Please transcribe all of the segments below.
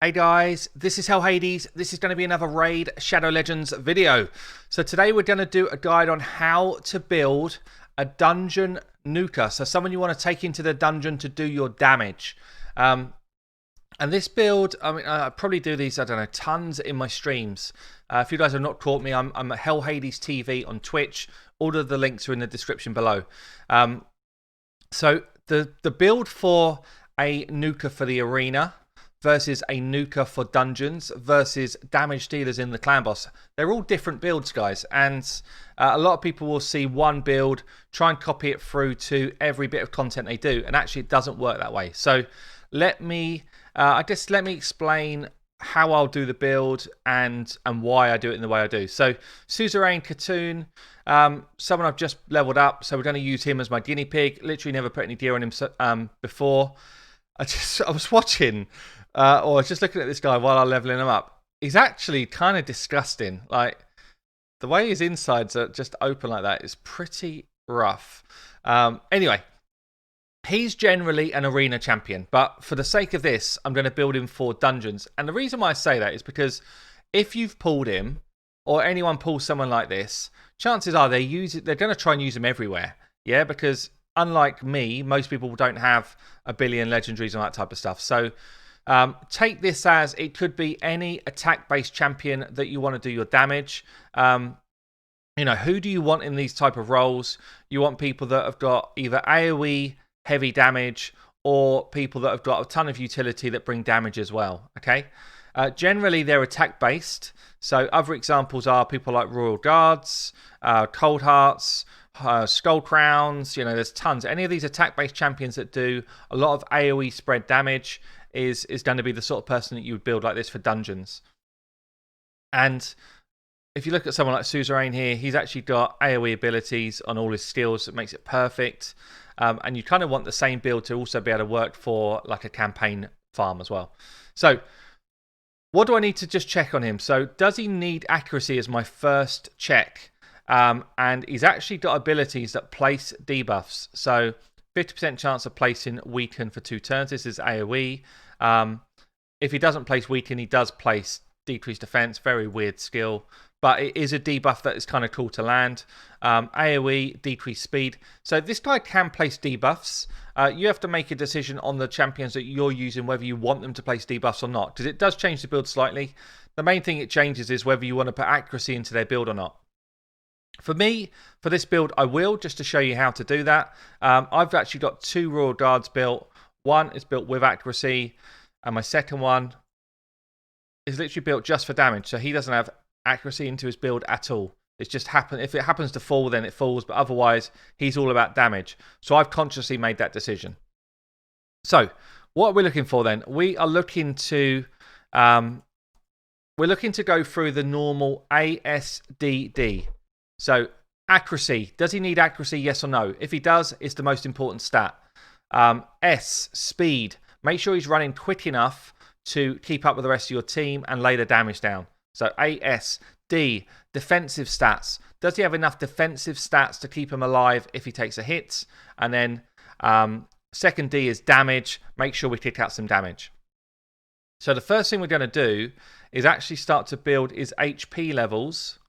Hey guys, this is Hell Hades. This is going to be another Raid Shadow Legends video. So today we're going to do a guide on how to build a dungeon nuker. So someone you want to take into the dungeon to do your damage. And this build, I probably do these, I don't know, tons in my streams. If you guys have not caught me, I'm at Hell Hades TV on Twitch. All of the links are in the description below. So the build for a nuker for the arena versus a nuker for dungeons versus damage dealers in the clan boss. They're all different builds, guys, and a lot of people will see one build, try and copy it through to every bit of content they do, and actually it doesn't work that way. So let me explain how I'll do the build and why I do it in the way I do. So Suzerain Khatoon, someone I've just leveled up, so we're going to use him as my guinea pig. Literally never put any gear on him before. I was watching, or I was just looking at this guy while I'm leveling him up. He's actually kind of disgusting. Like, the way his insides are just open like that is pretty rough. Anyway, he's generally an arena champion, but for the sake of this, I'm going to build him for dungeons. And the reason why I say that is because if you've pulled him, or anyone pulls someone like this, chances are they're going to try and use him everywhere. Yeah, because unlike me, most people don't have a billion legendaries and that type of stuff. So take this as it could be any attack-based champion that you want to do your damage. Who do you want in these type of roles? You want people that have got either AoE, heavy damage, or people that have got a ton of utility that bring damage as well. Okay. Generally, they're attack-based. So other examples are people like Royal Guards, Cold Hearts, Skull Crowns. There's tons. Any of these attack-based champions that do a lot of AoE spread damage is going to be the sort of person that you would build like this for dungeons. And if you look at someone like Suzerain here, he's actually got AoE abilities on all his skills that makes it perfect. And you kind of want the same build to also be able to work for like a campaign farm as well. So what do I need to just check on him? So does he need accuracy as my first check? And he's actually got abilities that place debuffs. So 50% chance of placing weaken for 2 turns. This is AoE. If he doesn't place weaken, he does place decreased defense. Very weird skill. But it is a debuff that is kind of cool to land. AoE, decreased speed. So this guy can place debuffs. You have to make a decision on the champions that you're using, whether you want them to place debuffs or not. Because it does change the build slightly. The main thing it changes is whether you want to put accuracy into their build or not. For me, for this build, I will, just to show you how to do that. I've actually got 2 Royal Guards built. One is built with accuracy, and my second one is literally built just for damage. So he doesn't have accuracy into his build at all. It's just if it happens to fall, then it falls, but otherwise he's all about damage. So I've consciously made that decision. So what are we looking for then? We are looking to go through the normal ASDD. So accuracy, does he need accuracy? Yes or no? If he does, it's the most important stat. S, speed, make sure he's running quick enough to keep up with the rest of your team and lay the damage down. So AS. D, defensive stats. Does he have enough defensive stats to keep him alive if he takes a hit? And then second D is damage. Make sure we kick out some damage. So the first thing we're going to do is actually start to build his HP levels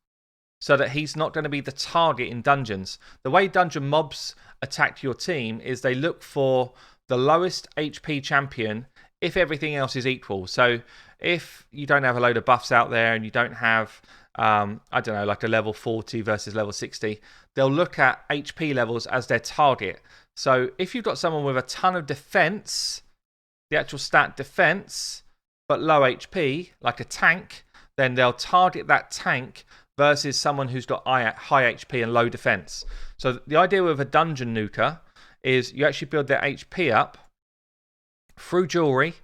so that he's not going to be the target in dungeons. The way dungeon mobs attack your team is they look for the lowest HP champion if everything else is equal. So if you don't have a load of buffs out there and you don't have, I don't know, like a level 40 versus level 60, they'll look at HP levels as their target. So if you've got someone with a ton of defense, the actual stat defense, but low HP, like a tank, then they'll target that tank versus someone who's got high HP and low defense. So the idea with a dungeon nuker is you actually build their HP up through jewelry.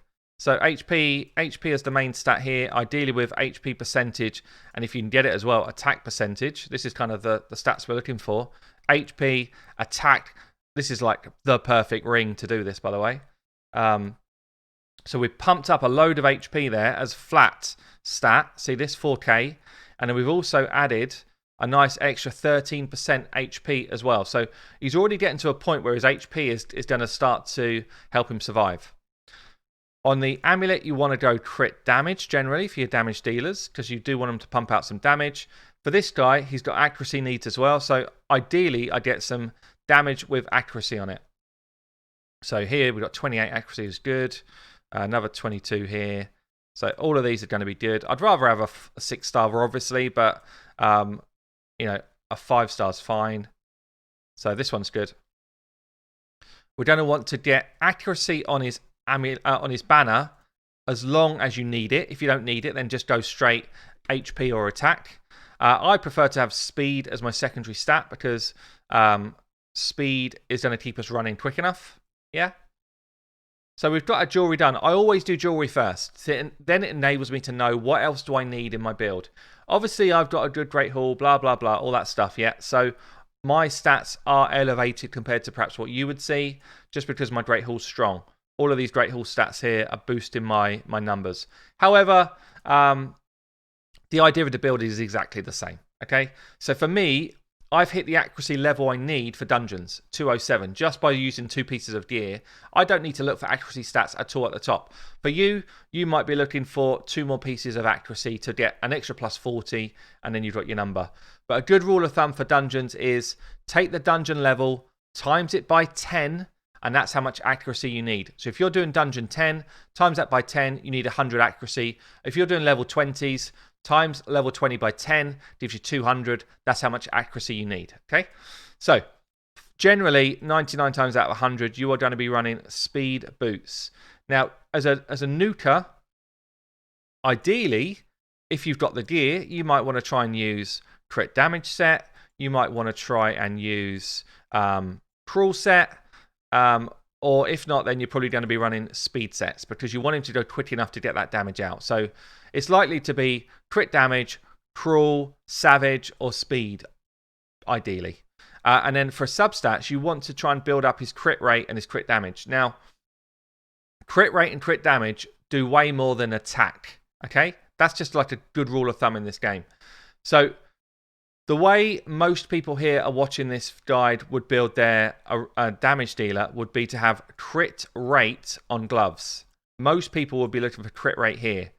So HP is the main stat here, ideally with HP percentage, and if you can get it as well, attack percentage. This is kind of the stats we're looking for. HP, attack. This is like the perfect ring to do this, by the way. So we've pumped up a load of HP there as flat stat. See this, 4K. And then we've also added a nice extra 13% HP as well. So he's already getting to a point where his HP is going to start to help him survive. On the amulet, you want to go crit damage generally for your damage dealers, because you do want them to pump out some damage. For this guy, he's got accuracy needs as well, so ideally I get some damage with accuracy on it. So here we've got 28 accuracy is good, another 22 here. So all of these are going to be good. I'd rather have a 6-star obviously, but you know, a 5-star is fine. So this one's good. We're going to want to get accuracy on his banner as long as you need it. If you don't need it, then just go straight HP or attack. I prefer to have speed as my secondary stat because speed is going to keep us running quick enough. Yeah. So we've got our jewelry done. I always do jewelry first. Then it enables me to know what else do I need in my build. Obviously, I've got a good Great Hall, blah, blah, blah, all that stuff, yeah. So my stats are elevated compared to perhaps what you would see, just because my Great Hall's strong. All of these Great Hall stats here are boosting my numbers. However, the idea of the build is exactly the same, okay? So for me, I've hit the accuracy level I need for dungeons, 207, just by using 2 pieces of gear. I don't need to look for accuracy stats at all at the top. For you, you might be looking for 2 more pieces of accuracy to get an extra plus 40, and then you've got your number. But a good rule of thumb for dungeons is take the dungeon level, times it by 10, and that's how much accuracy you need. So if you're doing dungeon 10, times that by 10, you need 100 accuracy. If you're doing level 20s, times level 20 by 10 gives you 200. That's how much accuracy you need, okay? So generally, 99 times out of 100, you are going to be running speed boots. Now, as a nuker, ideally, if you've got the gear, you might want to try and use crit damage set. You might want to try and use cruel set. Or if not, then you're probably going to be running speed sets because you want him to go quick enough to get that damage out. So it's likely to be crit damage, cruel, savage, or speed, ideally. And then for substats, you want to try and build up his crit rate and his crit damage. Now, crit rate and crit damage do way more than attack, okay? That's just like a good rule of thumb in this game. So the way most people here are watching this guide would build their damage dealer would be to have crit rate on gloves. Most people would be looking for crit rate here.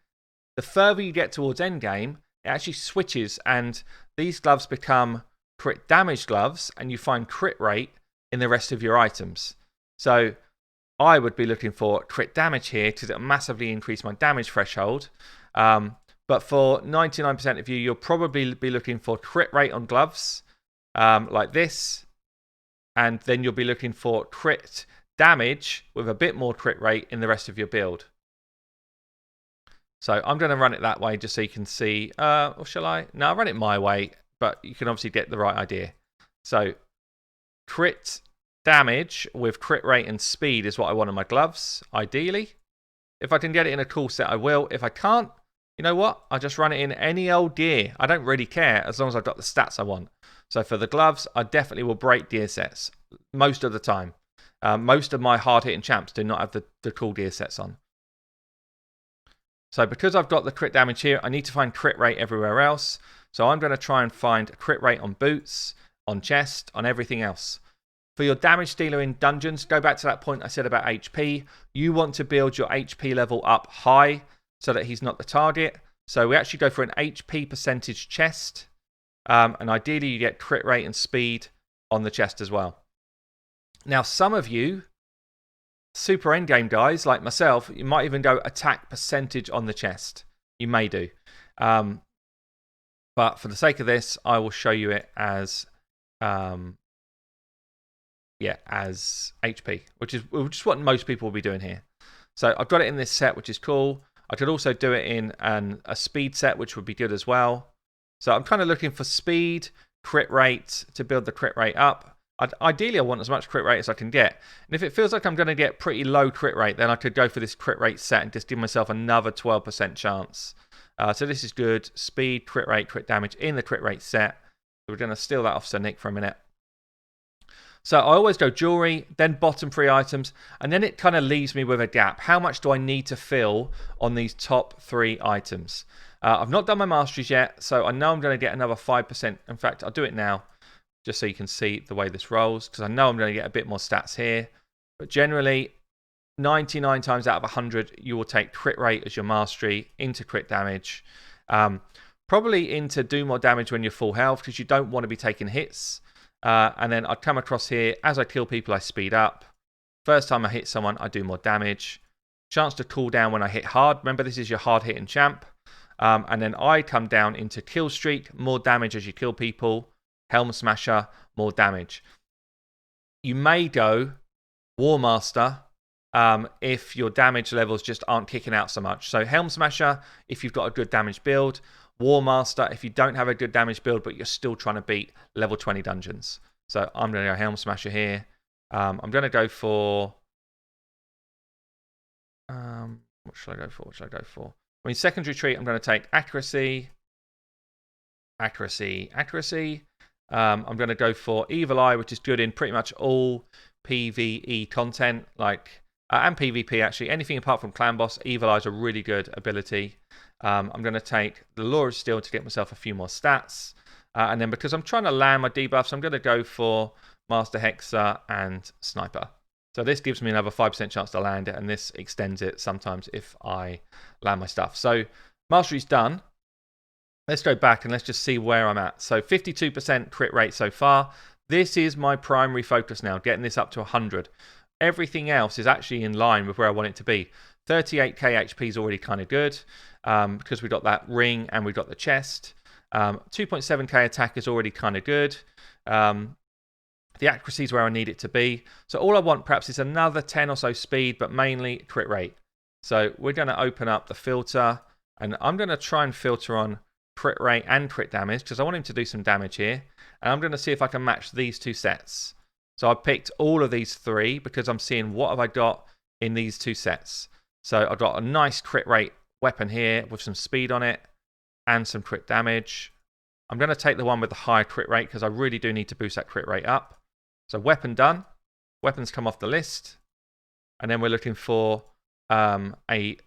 The further you get towards endgame, it actually switches and these gloves become crit damage gloves and you find crit rate in the rest of your items. So I would be looking for crit damage here because it'll massively increase my damage threshold. But for 99% of you, you'll probably be looking for crit rate on gloves, like this. And then you'll be looking for crit damage with a bit more crit rate in the rest of your build. So I'm going to run it that way just so you can see. Or shall I? No, I'll run it my way, but you can obviously get the right idea. So crit damage with crit rate and speed is what I want on my gloves, ideally. If I can get it in a cool set, I will. If I can't, you know what? I just run it in any old gear. I don't really care as long as I've got the stats I want. So for the gloves, I definitely will break gear sets most of the time. Most of my hard-hitting champs do not have the cool gear sets on. So because I've got the crit damage here, I need to find crit rate everywhere else. So I'm going to try and find crit rate on boots, on chest, on everything else. For your damage dealer in dungeons, go back to that point I said about HP. You want to build your HP level up high so that he's not the target. So we actually go for an HP percentage chest. And ideally you get crit rate and speed on the chest as well. Now some of you, super endgame guys like myself, you might even go attack percentage on the chest. You may do. But for the sake of this, I will show you it as as HP, which is what most people will be doing here. So I've got it in this set, which is cool. I could also do it in a speed set, which would be good as well. So I'm kind of looking for speed, crit rate to build the crit rate up. Ideally, I want as much crit rate as I can get. And if it feels like I'm going to get pretty low crit rate, then I could go for this crit rate set and just give myself another 12% chance. So this is good. Speed, crit rate, crit damage in the crit rate set. So we're going to steal that off Sir Nick for a minute. So I always go jewelry, then bottom 3 items, and then it kind of leaves me with a gap. How much do I need to fill on these top 3 items? I've not done my masteries yet, so I know I'm going to get another 5%. In fact, I'll do it now, just so you can see the way this rolls, because I know I'm going to get a bit more stats here. But generally, 99 times out of 100, you will take crit rate as your mastery into crit damage. Probably into do more damage when you're full health, because you don't want to be taking hits. And then I'd come across here. As I kill people, I speed up. First time I hit someone, I do more damage. Chance to cool down when I hit hard. Remember, this is your hard hitting champ. And then I come down into kill streak. More damage as you kill people. Helm smasher, more damage. You may go War Master if your damage levels just aren't kicking out so much. So Helm Smasher if you've got a good damage build. War Master if you don't have a good damage build but you're still trying to beat level 20 dungeons. So I'm going to go Helm Smasher here. I'm going to go for... what should I go for? What should I go for? I mean, second retreat, I'm going to take accuracy. Accuracy. I'm going to go for Evil Eye, which is good in pretty much all PvE content, like and PvP actually. Anything apart from Clan Boss, Evil Eye is a really good ability. I'm going to take the Law of Steel to get myself a few more stats. And then because I'm trying to land my debuffs, I'm going to go for Master Hexer and Sniper. So this gives me another 5% chance to land it, and this extends it sometimes if I land my stuff. So Mastery's done. Let's go back and let's just see where I'm at. So 52% crit rate so far. This is my primary focus now, getting this up to 100. Everything else is actually in line with where I want it to be. 38k HP is already kind of good because we got that ring and we got the chest. 2.7k attack is already kind of good. The accuracy is where I need it to be. So all I want perhaps is another 10 or so speed, but mainly crit rate. So we're going to open up the filter, and I'm going to try and filter on crit rate and crit damage because I want him to do some damage here. And I'm going to see if I can match these two sets. So I picked all of these three because I'm seeing what have I got in these two sets. So I've got a nice crit rate weapon here with some speed on it and some crit damage. I'm going to take the one with the higher crit rate because I really do need to boost that crit rate up. So weapon done. Weapons come off the list. And then we're looking for a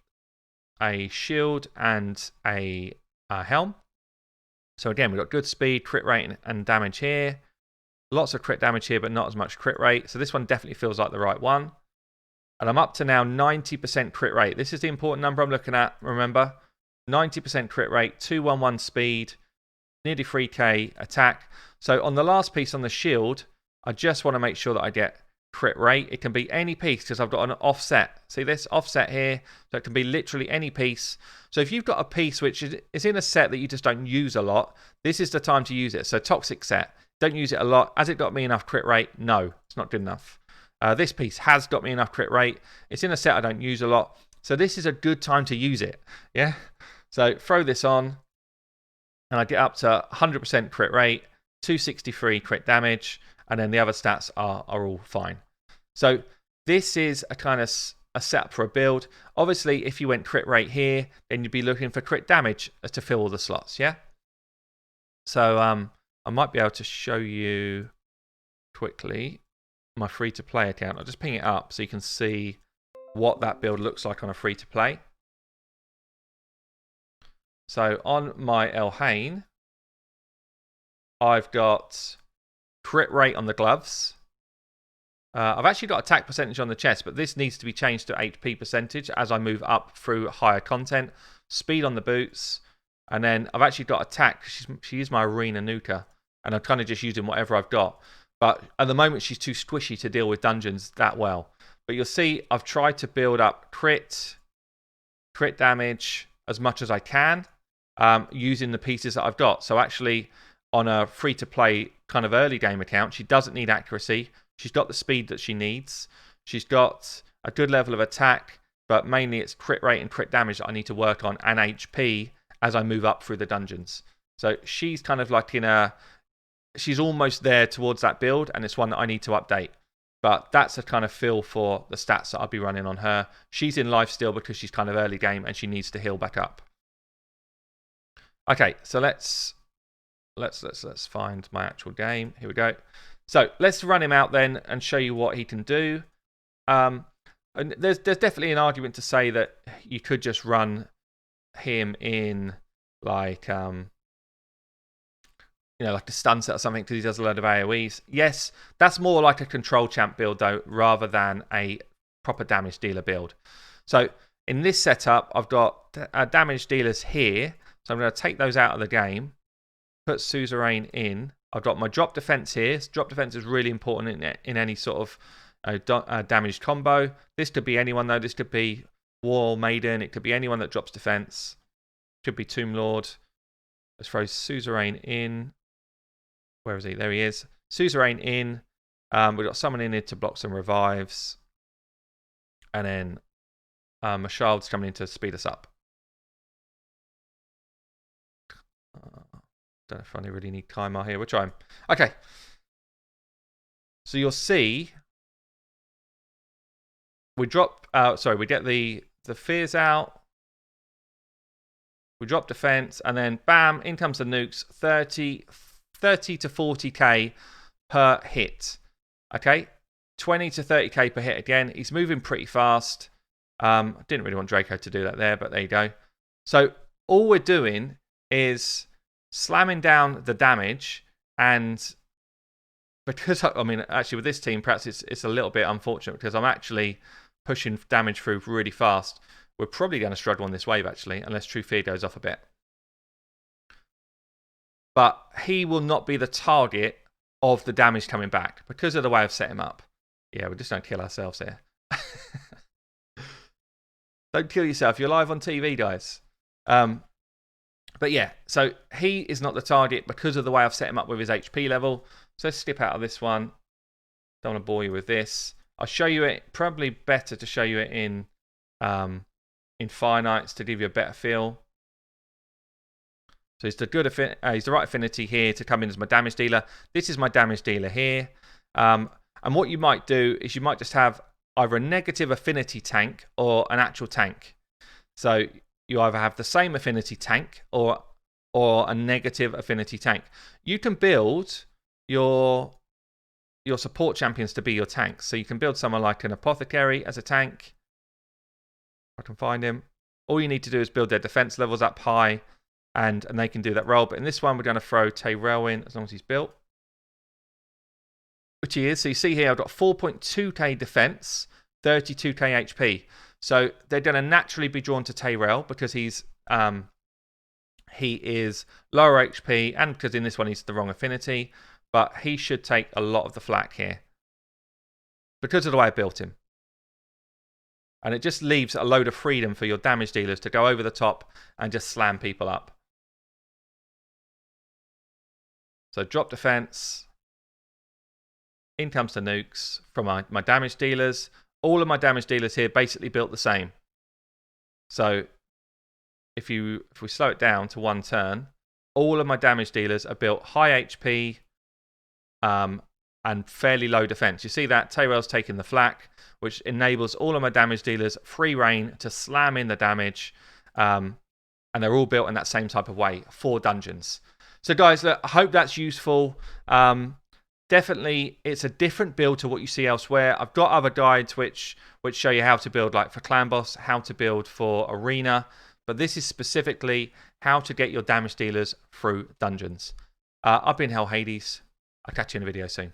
shield and a helm. So again, we've got good speed, crit rate, and damage here. Lots of crit damage here, but not as much crit rate. So this one definitely feels like the right one. And I'm up to now 90% crit rate. This is the important number I'm looking at, remember. 90% crit rate, 211 speed, nearly 3k attack. So on the last piece on the shield, I just want to make sure that I get crit rate. It can be any piece because I've got an offset. See this offset here? So it can be literally any piece. So if you've got a piece which is in a set that you just don't use a lot, this is the time to use it. So toxic set, don't use it a lot. Has it got me enough crit rate? No, it's not good enough. This piece has got me enough crit rate. It's in a set I don't use a lot. So this is a good time to use it. Yeah. So throw this on and I get up to 100% crit rate, 263 crit damage, and then the other stats are all fine. So this is a kind of a setup for a build. Obviously, if you went crit rate here, then you'd be looking for crit damage to fill all the slots, yeah? So I might be able to show you quickly my free-to-play account. I'll just ping it up so you can see what that build looks like on a free-to-play. So on my Elhain, I've got crit rate on the gloves. I've actually got attack percentage on the chest, but this needs to be changed to HP percentage as I move up through higher content. Speed on the boots. And then I've actually got attack. She is my arena nuker. And I'm kind of just using whatever I've got. But at the moment, she's too squishy to deal with dungeons that well. But you'll see I've tried to build up crit damage as much as I can using the pieces that I've got. So actually, on a free-to-play kind of early game account, she doesn't need accuracy. She's got the speed that she needs. She's got a good level of attack, but mainly it's crit rate and crit damage that I need to work on, and HP as I move up through the dungeons. So she's kind of like she's almost there towards that build, and it's one that I need to update. But that's a kind of feel for the stats that I'll be running on her. She's in life still because she's kind of early game and she needs to heal back up. Okay, so let's find my actual game. Here we go. So let's run him out then and show you what he can do. And there's definitely an argument to say that you could just run him in like like a stun set or something because he does a load of AoEs. Yes, that's more like a control champ build though, rather than a proper damage dealer build. So in this setup, I've got damage dealers here. So I'm going to take those out of the game, put Suzerain in. I've got my drop defense here. Drop defense is really important in any sort of damaged combo. This could be anyone though. This could be War Maiden. It could be anyone that drops defense. Could be Tomb Lord. Let's throw Suzerain in. Where is he? There he is. Suzerain in. We've got someone in here to block some revives. And then Mashald's coming in to speed us up. Don't know if I really need Kaimar here. We'll try him. Okay. So you'll see we drop we get the fears out. We drop defense and then bam, in comes the nukes. 30 to 40k per hit. Okay? 20 to 30k per hit again. He's moving pretty fast. Didn't really want Draco to do that there, but there you go. So all we're doing is slamming down the damage, and because I mean actually with this team perhaps it's a little bit unfortunate because I'm actually pushing damage through really fast. We're probably going to struggle on this wave actually unless True Fear goes off a bit, but he will not be the target of the damage coming back because of the way I've set him up. Yeah, we just don't kill ourselves here. Don't kill yourself, you're live on TV, guys. But yeah, so he is not the target because of the way I've set him up with his HP level. So let's skip out of this one. Don't want to bore you with this. I'll show you it. Probably better to show you it in Finites to give you a better feel. So he's the right affinity here to come in as my damage dealer. This is my damage dealer here. And what you might do is you might just have either a negative affinity tank or an actual tank. So you either have the same affinity tank or a negative affinity tank. You can build your support champions to be your tanks. So you can build someone like an apothecary as a tank. If I can find him. All you need to do is build their defense levels up high, and they can do that role. But in this one, we're going to throw Tyrell in as long as he's built, which he is. So you see here, I've got 4.2k defense, 32k HP. So they're going to naturally be drawn to Tyrell because he is lower HP, and because in this one he's the wrong affinity. But he should take a lot of the flack here because of the way I built him. And it just leaves a load of freedom for your damage dealers to go over the top and just slam people up. So drop defense. In comes the nukes from my damage dealers. All of my damage dealers here basically built the same. So if we slow it down to one turn, all of my damage dealers are built high HP and fairly low defense. You see that Tyrell's taking the flak, which enables all of my damage dealers free reign to slam in the damage. And they're all built in that same type of way for dungeons. So guys, look, I hope that's useful. Definitely, it's a different build to what you see elsewhere. I've got other guides which show you how to build, like for Clan Boss, how to build for Arena. But this is specifically how to get your damage dealers through dungeons. I've been Hell Hades. I'll catch you in a video soon.